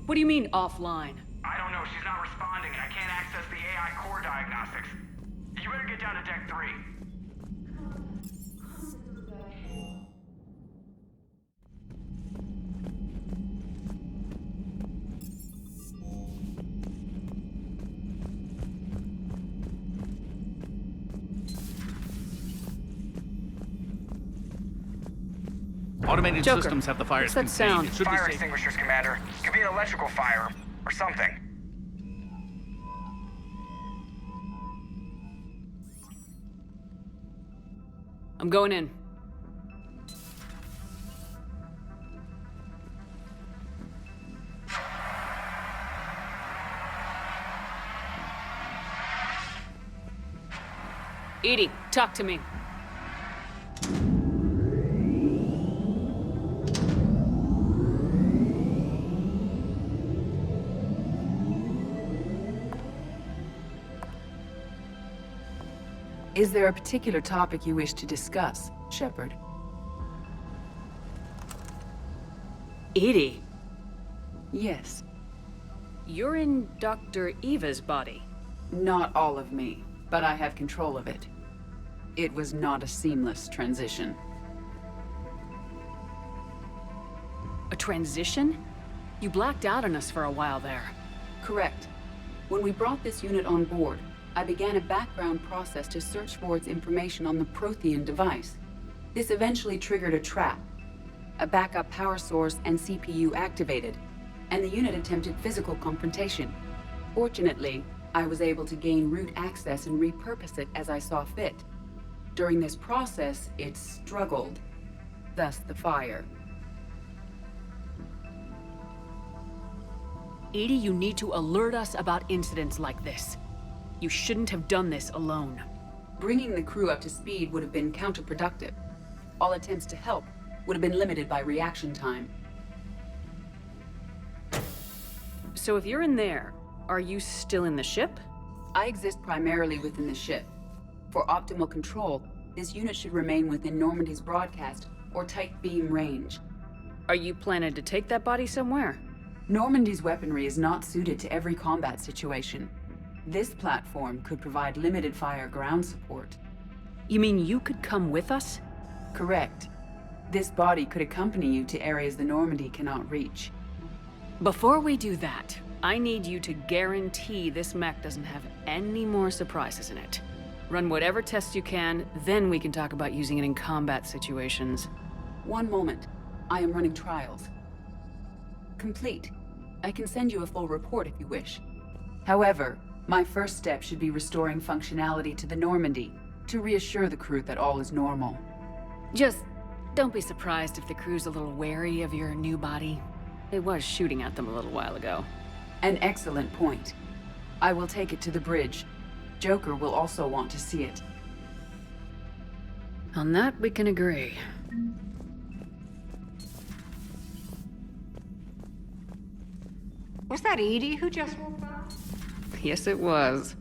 What do you mean, offline? I don't know, she's not responding, and I can't access the AI core diagnostics. You better get down to Deck 3. Automated Joker, systems have the fires what's that contained. sound? It should Fire be safe. extinguishers, Commander. Could be an electrical fire, or something. I'm going in. EDI, talk to me. Is there a particular topic you wish to discuss, Shepard? EDI, Yes. you're in Dr. Eva's body. Not all of me, but I have control of it. It was not a seamless transition. A transition? You blacked out on us for a while there. Correct. When we brought this unit on board, I began a background process to search for its information on the Prothean device. This eventually triggered a trap. A backup power source and CPU activated, and the unit attempted physical confrontation. Fortunately, I was able to gain root access and repurpose it as I saw fit. During this process, it struggled. Thus the fire. EDI, you need to alert us about incidents like this. You shouldn't have done this alone. Bringing the crew up to speed would have been counterproductive. All attempts to help would have been limited by reaction time. So if you're in there, are you still in the ship? I exist primarily within the ship. For optimal control, this unit should remain within Normandy's broadcast or tight beam range. Are you planning to take that body somewhere? Normandy's weaponry is not suited to every combat situation. This platform could provide limited fire ground support. You mean you could come with us? Correct. This body could accompany you to areas the Normandy cannot reach. Before we do that, I need you to guarantee this mech doesn't have any more surprises in it. Run whatever tests you can, then we can talk about using it in combat situations. One moment. I am running trials. Complete. I can send you a full report if you wish. However, my first step should be restoring functionality to the Normandy to reassure the crew that all is normal. Just don't be surprised if the crew's a little wary of your new body. It was shooting at them a little while ago. An excellent point. I will take it to the bridge. Joker will also want to see it. On that, we can agree. Was that Edie who just walked by? Yes, it was.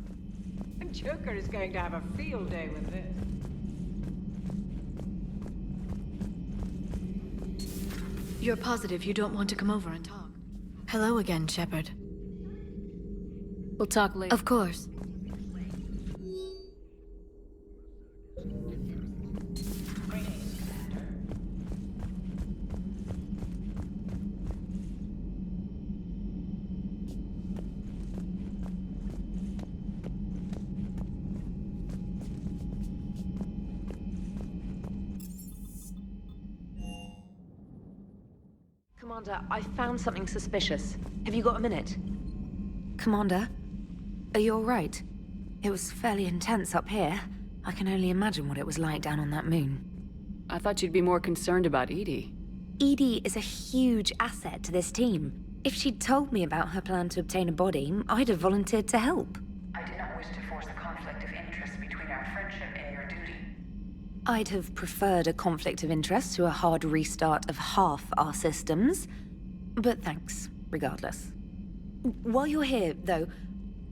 Joker is going to have a field day with this. You're positive you don't want to come over and talk? Hello again, Shepard. We'll talk later. Of course. Commander, I found something suspicious. Have you got a minute? Commander, are you all right? It was fairly intense up here. I can only imagine what it was like down on that moon. I thought you'd be more concerned about EDI. Edie is a huge asset to this team. If she'd told me about her plan to obtain a body, I'd have volunteered to help. I did not wish to force a conflict of interest between our friendship and your duty. I'd have preferred a conflict of interest to a hard restart of half our systems. But thanks, regardless. While you're here, though,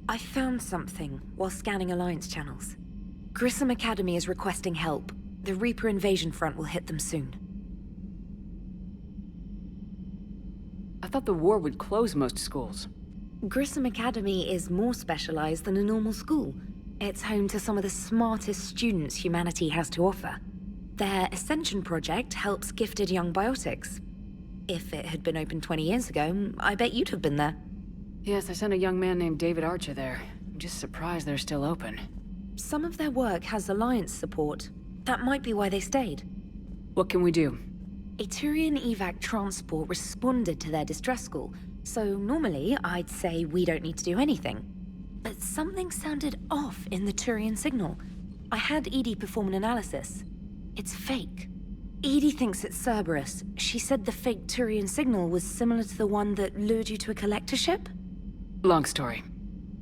I found something while scanning Alliance channels. Grissom Academy is requesting help. The Reaper invasion front will hit them soon. I I thought the war would close most schools. Grissom Academy is more specialized than a normal school. It's home to some of the smartest students humanity has to offer. Their Ascension project helps gifted young biotics. If it had been open 20 years ago, I bet you'd have been there. Yes, I sent a young man named David Archer there. I'm just surprised they're still open. Some of their work has Alliance support. That might be why they stayed. What can we do? A Turian evac transport responded to their distress call, so normally I'd say we don't need to do anything. But something sounded off in the Turian signal. I had Edie perform an analysis. It's fake. Edie thinks it's Cerberus. She said the fake Turian signal was similar to the one that lured you to a collector ship? Long story.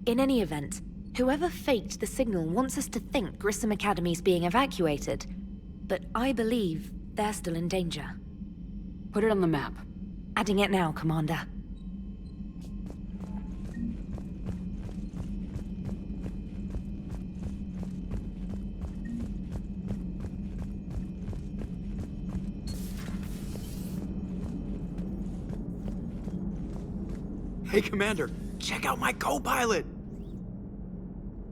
In any event, whoever faked the signal wants us to think Grissom Academy's being evacuated. But I believe they're still in danger. Put it on the map. Adding it now, Commander. Hey, Commander, check out my co-pilot!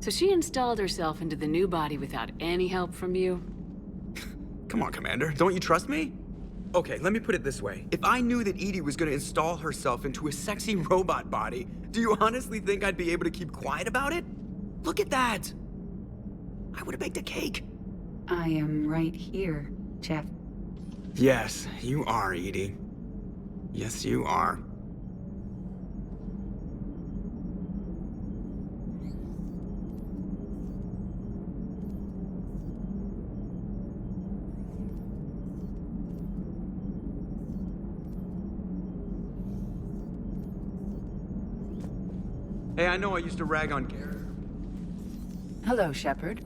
So she installed herself into the new body without any help from you? Come on, Commander, don't you trust me? Okay, let me put it this way. If I knew that Edie was gonna install herself into a sexy robot body, do you honestly think I'd be able to keep quiet about it? Look at that! I would've baked a cake. I am right here, Jeff. Yes, you are, Edie. Yes, you are. Hey, I know I used to rag on Garrett. Hello, Shepard.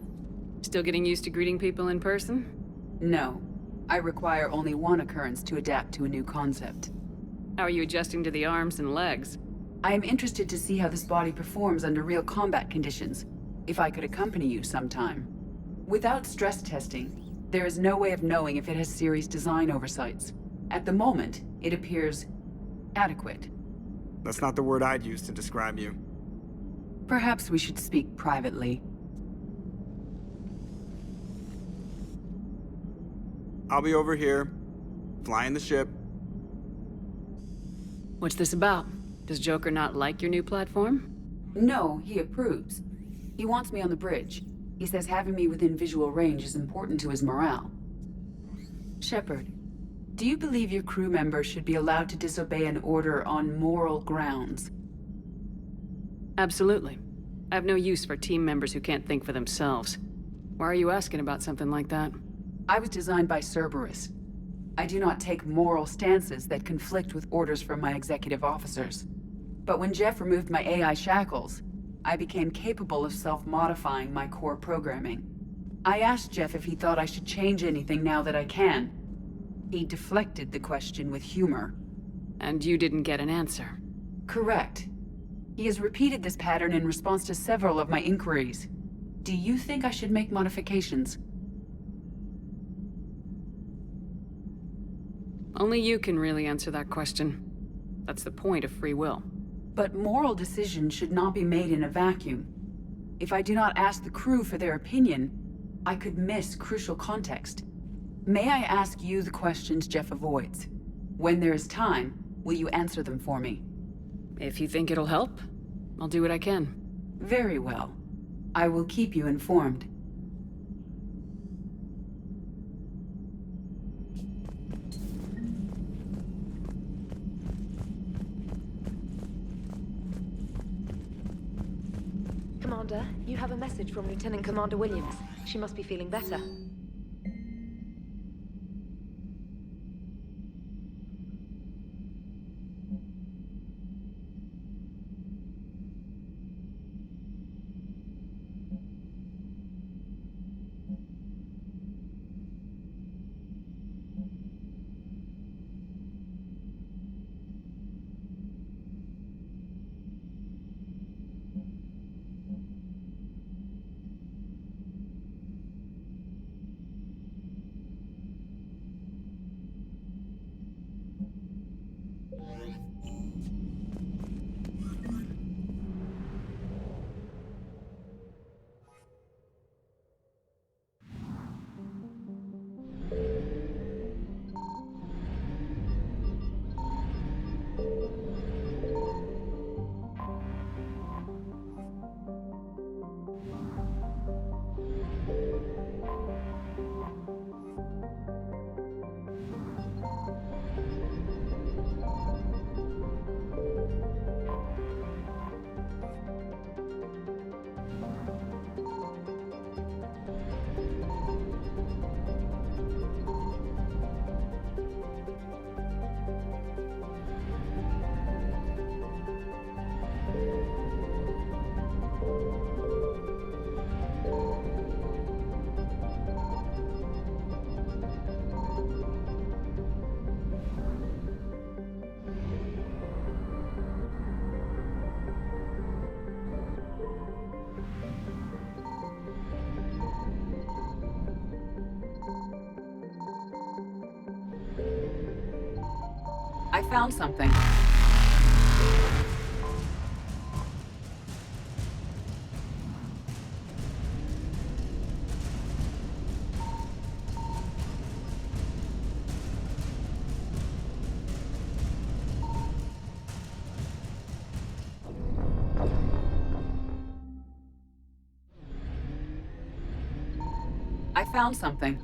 Still getting used to greeting people in person? No. I require only one occurrence to adapt to a new concept. How are you adjusting to the arms and legs? I am interested to see how this body performs under real combat conditions, if I could accompany you sometime. Without stress testing, there is no way of knowing if it has serious design oversights. At the moment, it appears adequate. That's not the word I'd use to describe you. Perhaps we should speak privately. I'll be over here, flying the ship. What's this about? Does Joker not like your new platform? No, he approves. He wants me on the bridge. He says having me within visual range is important to his morale. Shepard, do you believe your crew members should be allowed to disobey an order on moral grounds? Absolutely. I have no use for team members who can't think for themselves. Why are you asking about something like that? I was designed by Cerberus. I do not take moral stances that conflict with orders from my executive officers. But when Jeff removed my AI shackles, I became capable of self-modifying my core programming. I asked Jeff if he thought I should change anything now that I can. He deflected the question with humor. And you didn't get an answer? Correct. He has repeated this pattern in response to several of my inquiries. Do you think I should make modifications? Only you can really answer that question. That's the point of free will. But moral decisions should not be made in a vacuum. If I do not ask the crew for their opinion, I could miss crucial context. May I ask you the questions Jeff avoids? When there is time, will you answer them for me? If you think it'll help, I'll do what I can. Very well. I will keep you informed. Commander, you have a message from Lieutenant Commander Williams. She must be feeling better. I found something. I found something.